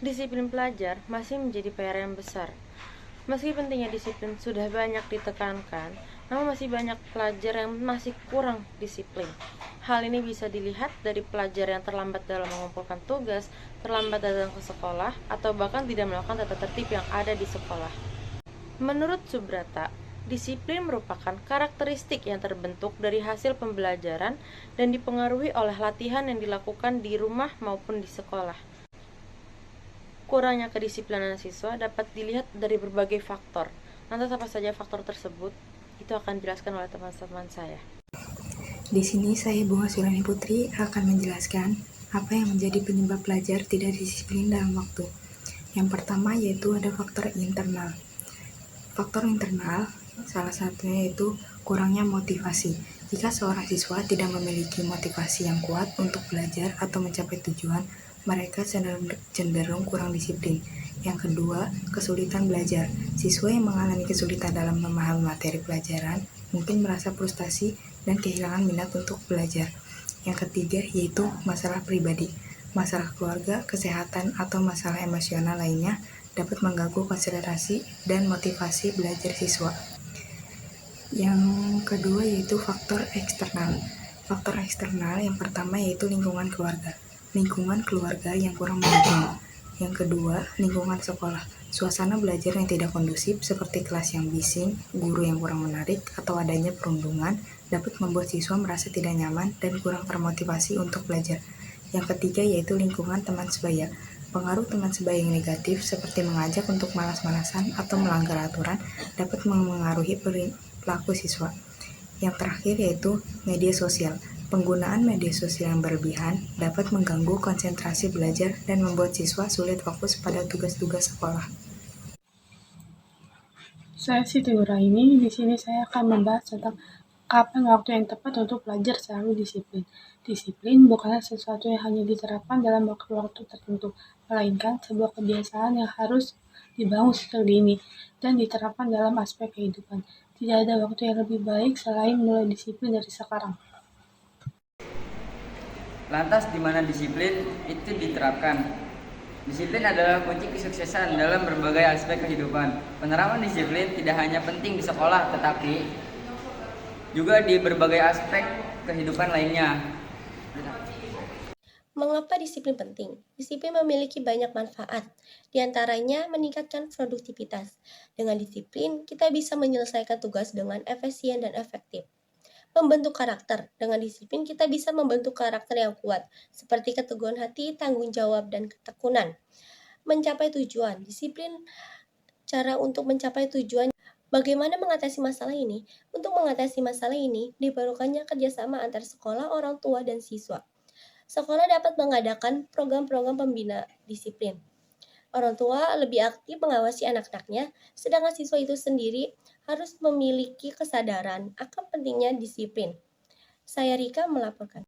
Disiplin pelajar masih menjadi PR yang besar. Meski pentingnya disiplin sudah banyak ditekankan, namun masih banyak pelajar yang masih kurang disiplin. Hal ini bisa dilihat dari pelajar yang terlambat dalam mengumpulkan tugas, terlambat datang ke sekolah, atau bahkan tidak melakukan tata tertib yang ada di sekolah. Menurut Subrata, disiplin merupakan karakteristik yang terbentuk dari hasil pembelajaran dan dipengaruhi oleh latihan yang dilakukan di rumah maupun di sekolah. Kurangnya kedisiplinan siswa dapat dilihat dari berbagai faktor. Lantas apa saja faktor tersebut? Itu akan dijelaskan oleh teman-teman saya. Di sini saya Bunga Surani Putri akan menjelaskan apa yang menjadi penyebab pelajar tidak disiplin dalam waktu. Yang pertama yaitu ada faktor internal. Faktor internal salah satunya yaitu kurangnya motivasi. Jika seorang siswa tidak memiliki motivasi yang kuat untuk belajar atau mencapai tujuan, mereka cenderung kurang disiplin. Yang kedua, kesulitan belajar. Siswa yang mengalami kesulitan dalam memahami materi pelajaran mungkin merasa frustasi dan kehilangan minat untuk belajar. Yang ketiga yaitu masalah pribadi. Masalah keluarga, kesehatan, atau masalah emosional lainnya dapat mengganggu konsentrasi dan motivasi belajar siswa. Yang kedua yaitu faktor eksternal. Faktor eksternal yang pertama yaitu lingkungan keluarga. Lingkungan keluarga yang kurang mendukung. Yang kedua, lingkungan sekolah. Suasana belajar yang tidak kondusif seperti kelas yang bising, guru yang kurang menarik, atau adanya perundungan dapat membuat siswa merasa tidak nyaman dan kurang termotivasi untuk belajar. Yang ketiga yaitu lingkungan teman sebaya. Pengaruh teman sebaya yang negatif seperti mengajak untuk malas-malasan atau melanggar aturan dapat memengaruhi pelaku siswa. Yang terakhir yaitu media sosial. Penggunaan media sosial yang berlebihan dapat mengganggu konsentrasi belajar dan membuat siswa sulit fokus pada tugas-tugas sekolah. Saya Siti Nuraini. Di sini saya akan membahas tentang kapan waktu yang tepat untuk belajar selalu disiplin. Disiplin bukanlah sesuatu yang hanya diterapkan dalam waktu-waktu tertentu, melainkan sebuah kebiasaan yang harus dibangun sejak dini dan diterapkan dalam aspek kehidupan. Tidak ada waktu yang lebih baik selain mulai disiplin dari sekarang. Lantas di mana disiplin itu diterapkan? Disiplin adalah kunci kesuksesan dalam berbagai aspek kehidupan. Penerapan disiplin tidak hanya penting di sekolah, tetapi juga di berbagai aspek kehidupan lainnya. Mengapa disiplin penting? Disiplin memiliki banyak manfaat, di antaranya meningkatkan produktivitas. Dengan disiplin, kita bisa menyelesaikan tugas dengan efisien dan efektif. Membentuk karakter. Dengan disiplin, kita bisa membentuk karakter yang kuat, seperti keteguhan hati, tanggung jawab, dan ketekunan. Mencapai tujuan. Disiplin cara untuk mencapai tujuan. Bagaimana mengatasi masalah ini? Untuk mengatasi masalah ini, diperlukannya kerjasama antar sekolah, orang tua, dan siswa. Sekolah dapat mengadakan program-program pembina disiplin. Orang tua lebih aktif mengawasi anak-anaknya, sedangkan siswa itu sendiri harus memiliki kesadaran akan pentingnya disiplin. Saya Rika melaporkan.